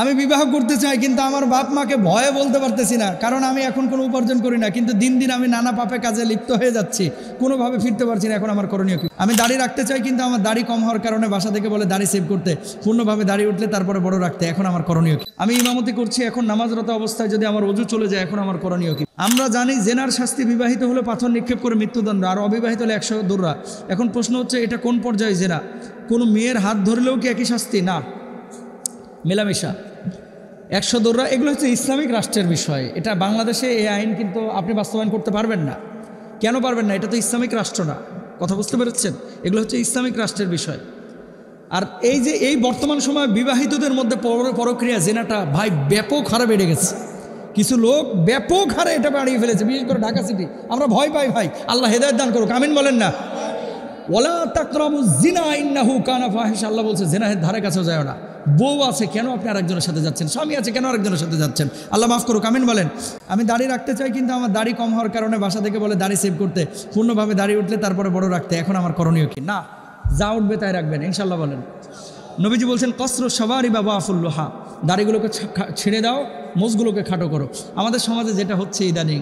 আমি বিবাহ করতে চাই কিন্তু আমার বাপ মাকে ভয়ে বলতে পারতেছি না, কারণ আমি এখন কোনো উপার্জন করি না, কিন্তু দিন দিন আমি নানা পাপে কাজে লিপ্ত হয়ে যাচ্ছি, কোনোভাবে ফিরতে পারছি না। এখন আমার করণীয় কি? আমি দাড়ি রাখতে চাই কিন্তু আমার দাড়ি কম হওয়ার কারণে বাসা থেকে বলে দাড়ি সেভ করতে, পূর্ণভাবে দাড়ি উঠলে তারপরে বড় রাখতে। এখন আমার করণীয় কি? আমি ইমামতি করছি, এখন নামাজরত অবস্থায় যদি আমার ওযু চলে যায়, এখন আমার করণীয় কি? আমরা জানি জেনার শাস্তি বিবাহিত হলে পাথর নিক্ষেপ করে মৃত্যুদণ্ড, আর অবিবাহিত হলে 100 দৌড়া। এখন প্রশ্ন হচ্ছে এটা কোন পর্যায়ে জেনা? কোনো মেয়ের হাত ধরলেও কি একই শাস্তি? না, মেলামেশা 100 দৌড়া, এগুলো হচ্ছে ইসলামিক রাষ্ট্রের বিষয়। এটা বাংলাদেশে এই আইন কিন্তু আপনি বাস্তবায়ন করতে পারবেন না। কেন পারবেন না? এটা তো ইসলামিক রাষ্ট্র না, কথা বুঝতে পেরেছেন? এগুলো হচ্ছে ইসলামিক রাষ্ট্রের বিষয়। আর এই যে এই বর্তমান সময়ে বিবাহিতদের মধ্যে পরক্রিয়া জেনাটা ভাই ব্যাপক হারে বেড়ে গেছে। কিছু লোক ব্যাপক হারে এটা বাড়িয়ে ফেলেছে, বিশেষ করে ঢাকা সিটি। আমরা ভয় পাই ভাই, আল্লাহ হেদায়েত দান করুক, আমিন বলেন না। ওয়ালা তাকরাবুজ জিনা ইন্নাহু কানা ফাহিশা, আল্লাহ বলছে জেনার ধারে কাছেও যায় না। বউ আছে কেন আপনি আরেকজনের সাথে যাচ্ছেন? স্বামী আছে কেন আরেকজনের সাথে যাচ্ছেন? আল্লাহ মাফ করুক, আমিন বলেন। আমি দাড়ি রাখতে চাই কিন্তু আমার দাড়ি কম হওয়ার কারণে বাসা থেকে বলে দাড়ি সেভ করতে, পূর্ণভাবে দাড়ি উঠলে তারপরে বড় রাখতে। এখন আমার করণীয় কি? না, যা উঠবে তাই রাখবেন ইনশাল্লাহ বলেন। নবীজি বলছেন কসরু সবারই বাবা আফুল্লোহা, দাড়িগুলোকে ছেড়ে দাও, মোজগুলোকে খাটো করো। আমাদের সমাজে যেটা হচ্ছে ইদানিং,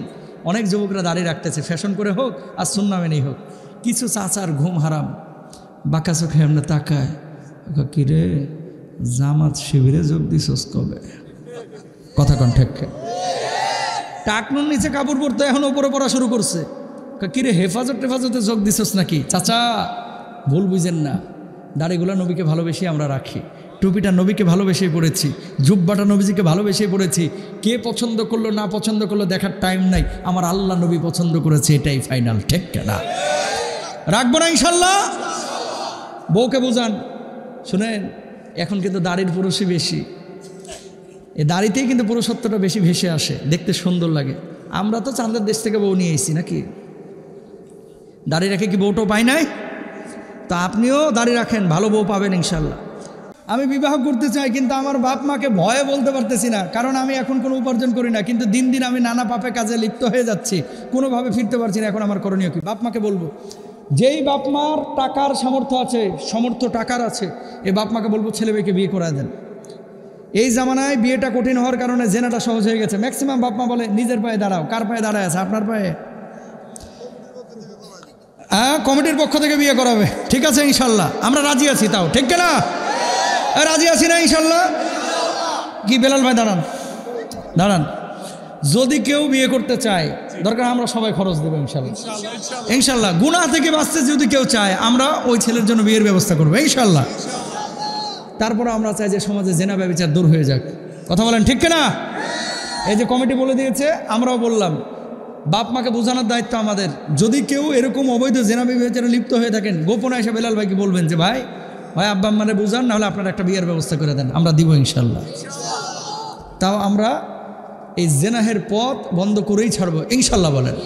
অনেক যুবকরা দাড়ি রাখতেছে, ফ্যাশন করে হোক আর সুন্নাহ মেনেই হোক। কিছু চাচার ঘুম হারাম, বাঁকা চোখে এমনি তাকায়, কিরে জামাত শিবিরে যোগ দিছস কবে? কথা কন ঠিক? টাকনুর নিচে কাপড় পরতে এখন ওপরে পড়া শুরু করছে। কিরে হেফাজতে যোগ দিছস নাকি? চাচা ভুল বুঝেন না, দাড়িগুলো নবীকে ভালোবেসে আমরা রাখি, টুপিটা নবীকে ভালোবেসেই পড়েছি, জুব্বাটা নবীজিকে ভালোবেসেই পড়েছি। কে পছন্দ করলো না পছন্দ করলো দেখার টাইম নাই, আমার আল্লাহ নবী পছন্দ করেছে, এটাই ফাইনাল, ঠিক না? রাখবো না ইনশাল্লাহ। বউকে বুঝান, শুনেন এখন কিন্তু দাড়ির পুরুষই বেশি, এই দাড়িতেই কিন্তু পুরুষত্বটা বেশি ভেসে আসে, দেখতে সুন্দর লাগে। আমরা তো চাঁদের দেশ থেকে বউ নিয়ে এসেছি নাকি? দাড়ি রেখে কি বউটাও পাই নাই? তা আপনিও দাড়ি রাখেন, ভালো বউ পাবেন ইনশাল্লাহ। আমি বিবাহ করতে চাই কিন্তু আমার বাপ মাকে ভয়ে বলতে পারতেছি না, কারণ আমি এখন কোনো উপার্জন করি না, কিন্তু দিন দিন আমি নানা পাপে কাজে লিপ্ত হয়ে যাচ্ছি, কোনোভাবে ফিরতে পারছি না। এখন আমার করণীয় কি? বাপ মাকে বলবো, যেই বাপ মার টাকার সামর্থ্য আছে, টাকার আছে, এই বাপ মাকে বলবো ছেলে মেয়েকে বিয়ে করায় দেন। এই জামানায় বিয়েটা কঠিন হওয়ার কারণে জেনাটা সহজ হয়ে গেছে। ম্যাক্সিমাম বাপ মা বলে নিজের পায়ে দাঁড়াও। কার পায়ে দাঁড়ায় আছে? আপনার পায়ে। হ্যাঁ, কমিটির পক্ষ থেকে বিয়ে করাবে, ঠিক আছে ইনশাল্লাহ, আমরা রাজি আছি। তাও ঠিক না? রাজি আছি না ইনশাল্লাহ? কি বেলাল ভাই দাঁড়ান দাঁড়ান। যদি কেউ বিয়ে করতে চায়, দরকার আমরা সবাই খরচ দেবো ইনশাল্লাহ। ইনশাল্লাহ গুনাহ থেকে বাঁচতে যদি কেউ চায়, আমরা ওই ছেলের জন্য বিয়ের ব্যবস্থা করবো ইনশাল্লাহ। তারপরে আমরা চাই যে সমাজে জেনা ব্যভিচার দূর হয়ে যাক, কথা বলেন ঠিক না? এই যে কমিটি বলে দিয়েছে, আমরাও বললাম, বাপ মাকে বোঝানোর দায়িত্ব আমাদের। যদি কেউ এরকম অবৈধ জেনা ব্যভিচারে লিপ্ত হয়ে থাকেন, গোপনে এসে বেলাল ভাইকে বলবেন যে ভাই আব্বা আম্মারে বুঝান, নাহলে আপনারা একটা বিয়ের ব্যবস্থা করে দেন, আমরা দিব ইনশাল্লাহ। তাও আমরা এই জেনাহের পথ বন্ধ করেই ছাড়বো ইনশাল্লাহ বলেন।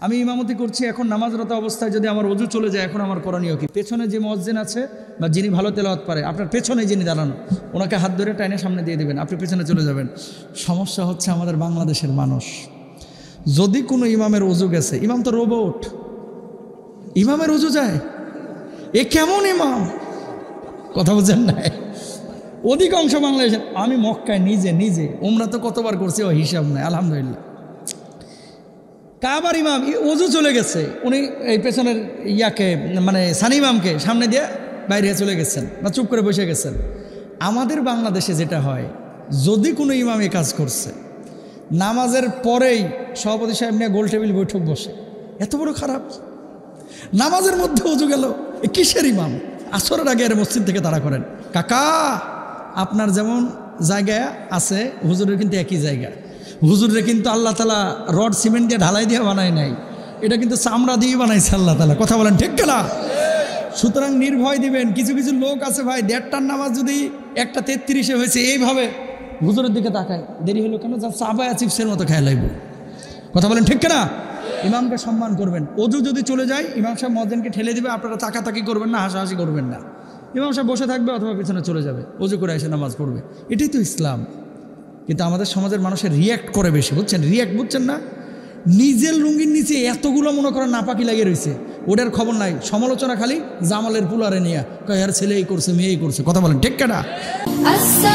আমি ইমামতি করছি, এখন নামাজরত অবস্থায় যদি আমার ওযু চলে যায়, এখন আমার করণীয় কি? পেছনে যে মুয়াজ্জিন আছে বা যিনি ভালো তেলাওয়াত পারে, আপনার পেছনে যিনি দাঁড়ানো, ওনাকে হাত ধরে টাইনে সামনে দিয়ে দেবেন, আপনি পেছনে চলে যাবেন। সমস্যা হচ্ছে আমাদের বাংলাদেশের মানুষ, যদি কোনো ইমামের ওযু গেছে, ইমাম তো রোবট, ইমামের ওযু যায়, এ কেমন ইমাম? কথা বুঝেন না? অধিকাংশ বাংলাদেশে, আমি মক্কায় নিজে উমরা তো কতবার করছি, ও হিসাব নাই আলহামদুলিল্লাহ। কাবার ইমাম ওযু চলে গেছে, উনি এই পেছনের ইয়াকে মানে সানি ইমামকে সামনে দিয়ে বাইরে চলে গেছেন বা চুপ করে বসে গেছেন। আমাদের বাংলাদেশে যেটা হয়, যদি কোনো ইমামে কাজ করছে, নামাজের পরেই সভাপতি সাহেব নিয়ে গোল টেবিল বৈঠক বসে। এত বড় খারাপ, নামাজের মধ্যে ওযু গেল, কিসের ইমাম? আসরের আগে এর মসজিদ থেকে তাড়া করেন। কাকা, আপনার যেমন জায়গায় আছে, হুজুরের কিন্তু একই জায়গা। হুজুরে কিন্তু আল্লাহ তাআলা রড সিমেন্ট দিয়ে ঢালাই দিয়ে বানায় নাই, এটা কিন্তু চামড়া দিয়ে বানাইছে আল্লাহ তাআলা, কথা বলেন ঠিক না? সুতরাং নির্ভয় দিবেন। কিছু কিছু লোক আছে ভাই, 1:30টার নামাজ যদি 1:33-এ হয়েছে, এইভাবে হুজুরের দিকে তাকায়, দেরি হলো কেন? যা চাবায়া চিপসের মতো খেয়ে লাগবে, কথা বলেন ঠিক না? ইমামকে সম্মান করবেন। ওযু যদি চলে যায়, ইমাম সাহেব মুয়াজ্জিনকে ঠেলে দিবে, আপনারা তাকাতাকি করবেন না, হাসাহাসি করবেন না। ইমাম সাহেব বসে থাকবে অথবা পিছনে চলে যাবে, ওযু করে এসে নামাজ পড়বে, এটাই তো ইসলাম। কিন্তু আমাদের সমাজের মানুষের রিয়্যাক্ট করে বেশি, বুঝছেন? রিয়্যাক্ট বুঝছেন না? নিজের লুঙ্গির নিচে এতগুলো মনে করেন নাপাকি লাগিয়ে রয়েছে, ওটার খবর নাই, সমালোচনা খালি জামালের পুলারে নিয়ে, কয় আর ছেলে এই করছে, মেয়ে এই করছে, কথা বলেন ঠিক না? আসসালামু